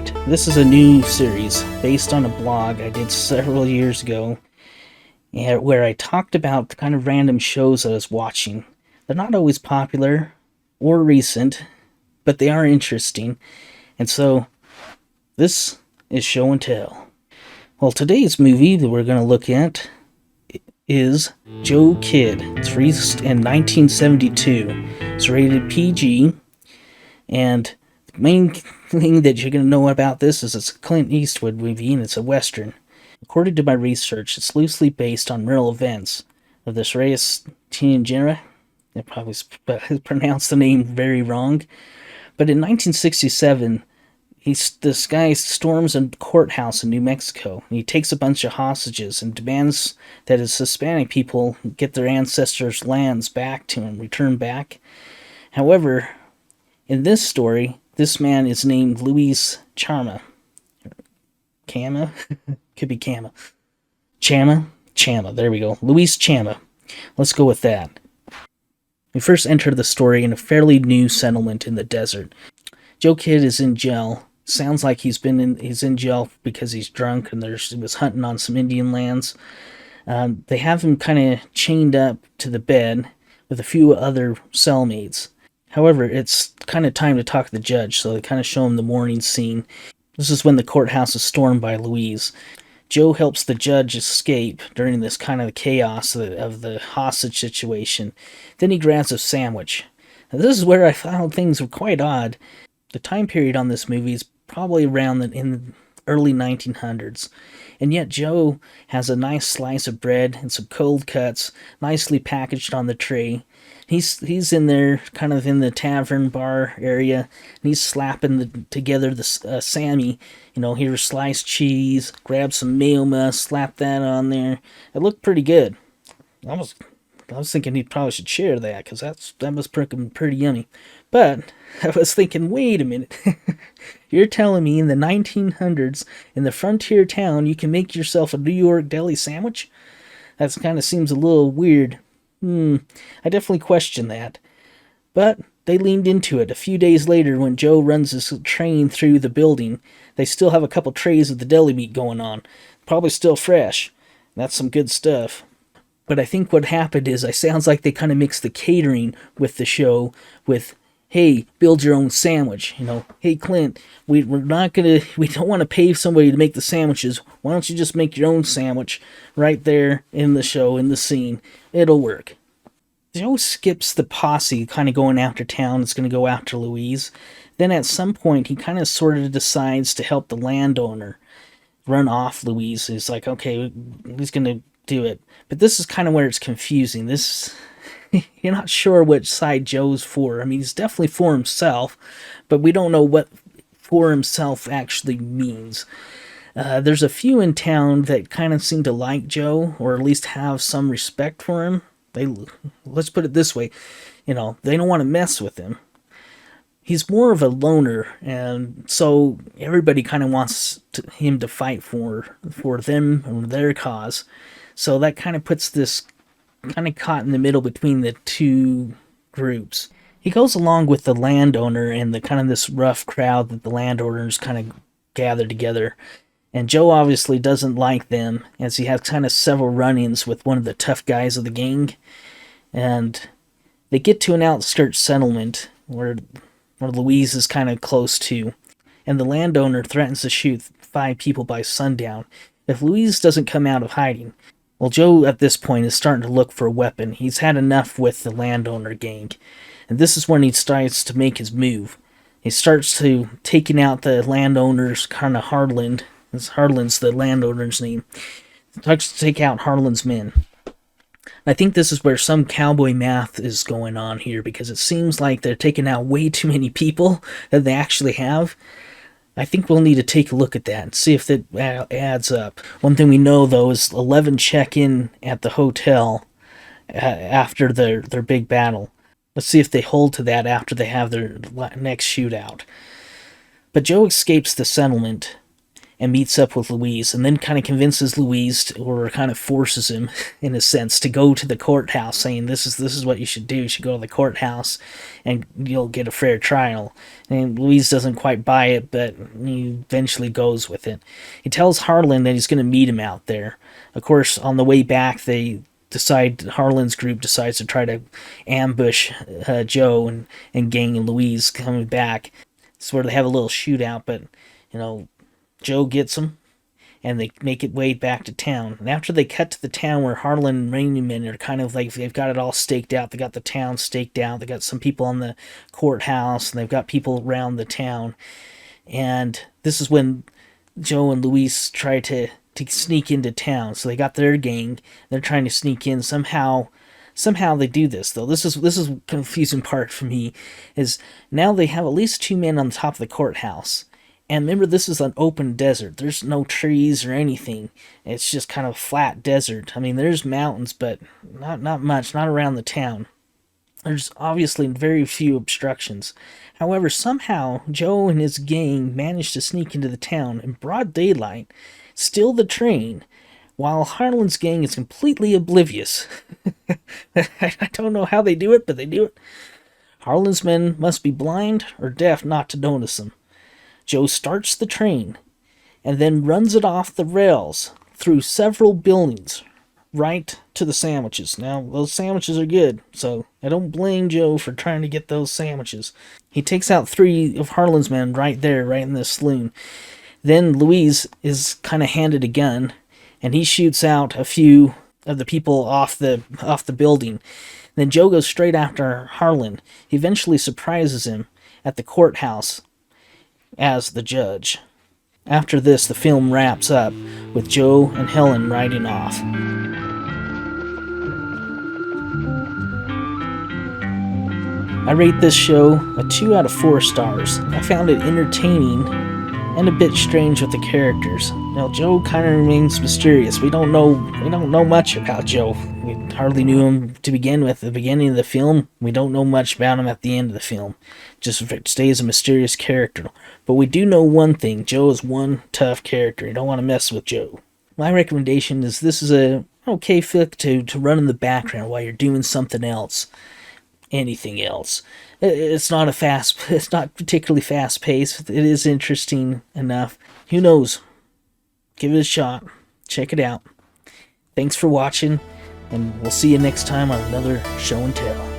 Alright, this is a new series based on a blog I did several years ago where I talked about the kind of random shows I was watching. They're not always popular or recent, but they are interesting. And so this is Show and Tell. Well, today's movie that we're going to look at is Joe Kidd. It's released in 1972. It's rated PG, and the main thing that you're going to know about this is it's a Clint Eastwood movie and it's a Western. According to my research, it's loosely based on real events of this Reyes Tianjera. I probably pronounced the name very wrong. But in 1967, this guy storms a courthouse in New Mexico. And he takes a bunch of hostages and demands that his Hispanic people get their ancestors' lands back to him, returned back. However, in this story, this man is named Luis Chama. Chama? Could be Chama. Chama. There we go. Luis Chama. Let's go with that. We first enter the story in a fairly new settlement in the desert. Joe Kidd is in jail. Sounds like he's in jail because he's drunk and he was hunting on some Indian lands. They have him kind of chained up to the bed with a few other cellmates. However, it's kind of time to talk to the judge, so they kind of show him the morning scene. This is when the courthouse is stormed by Louise. Joe helps the judge escape during this kind of chaos of the hostage situation. Then he grabs a sandwich. Now, this is where I found things were quite odd. The time period on this movie is probably around in the early 1900s. And yet Joe has a nice slice of bread and some cold cuts, nicely packaged on the tray. He's in there, kind of in the tavern bar area, and he's slapping together the Sammy. You know, here's sliced cheese, grab some mayo must, slap that on there. It looked pretty good. I was thinking he probably should share that, because that was pretty yummy. But I was thinking, wait a minute. You're telling me in the 1900s, in the frontier town, you can make yourself a New York deli sandwich? That kind of seems a little weird. I definitely question that. But they leaned into it. A few days later, when Joe runs his train through the building, they still have a couple trays of the deli meat going on. Probably still fresh. That's some good stuff. But I think what happened is, it sounds like they kind of mixed the catering with the show with, hey, build your own sandwich. You know, hey, Clint, we don't want to pay somebody to make the sandwiches. Why don't you just make your own sandwich right there in the show, in the scene? It'll work. Joe skips the posse kind of going after town. It's going to go after Louise. Then at some point, he kind of sort of decides to help the landowner run off Louise. He's like, okay, he's going to do it. But this is kind of where it's confusing. You're not sure which side Joe's for. I mean, he's definitely for himself, but we don't know what for himself actually means. There's a few in town that kind of seem to like Joe, or at least have some respect for him. Let's put it this way, they don't want to mess with him. He's more of a loner, and so everybody kind of wants him to fight for them or their cause. So that kind of puts this kind of caught in the middle between the two groups. He goes along with the landowner and the kind of this rough crowd that the landowners kind of gather together. And Joe obviously doesn't like them, as he has kind of several run-ins with one of the tough guys of the gang. And they get to an outskirts settlement where Louise is kind of close to. And the landowner threatens to shoot 5 people by sundown if Louise doesn't come out of hiding. Well, Joe at this point is starting to look for a weapon. He's had enough with the landowner gang. And this is when he starts to make his move. He starts to taking out the landowner's kind of Harlan. Harlan's the landowner's name. He starts to take out Harlan's men. I think this is where some cowboy math is going on here, because it seems like they're taking out way too many people than they actually have. I think we'll need to take a look at that and see if that adds up. One thing we know, though, is 11 check in at the hotel after their big battle. Let's see if they hold to that after they have their next shootout. But Joe escapes the settlement, and meets up with Louise, and then kind of convinces Louise or kind of forces him, in a sense, to go to the courthouse, saying this is what you should do. You should go to the courthouse, and you'll get a fair trial. And Louise doesn't quite buy it, but he eventually goes with it. He tells Harlan that he's going to meet him out there. Of course, on the way back, Harlan's group decides to try to ambush Joe and gang and Louise coming back. It's where they have a little shootout, but Joe gets them, and they make it way back to town. And after they cut to the town where Harlan and Rainman are kind of like, they've got it all staked out. They got the town staked out. They got some people on the courthouse, and they've got people around the town. And this is when Joe and Luis try to sneak into town. So they got their gang. They're trying to sneak in somehow. Somehow they do this, though. This is confusing part for me, is now they have at least 2 men on the top of the courthouse. And remember, this is an open desert. There's no trees or anything. It's just kind of flat desert. I mean, there's mountains, but not much, not around the town. There's obviously very few obstructions. However, somehow, Joe and his gang managed to sneak into the town in broad daylight, steal the train, while Harlan's gang is completely oblivious. I don't know how they do it, but they do it. Harlan's men must be blind or deaf not to notice them. Joe starts the train and then runs it off the rails through several buildings right to the sandwiches. Now, those sandwiches are good, so I don't blame Joe for trying to get those sandwiches. He takes out 3 of Harlan's men right there, right in the saloon. Then Louise is kind of handed a gun, and he shoots out a few of the people off the building. Then Joe goes straight after Harlan. He eventually surprises him at the courthouse as the judge. After this, the film wraps up with Joe and Helen riding off. I rate this show a 2 out of 4 stars. I found it entertaining and a bit strange with the characters. Now, Joe kind of remains mysterious. We don't know much about Joe. We hardly knew him to begin with at the beginning of the film. We don't know much about him at the end of the film. Just stays a mysterious character. But we do know one thing. Joe is one tough character. You don't want to mess with Joe. My recommendation is this is a okay flick to run in the background while you're doing something else. Anything else. It's not particularly fast paced. It is interesting enough. Who knows? Give it a shot. Check it out. Thanks for watching, and we'll see you next time on another show and tell.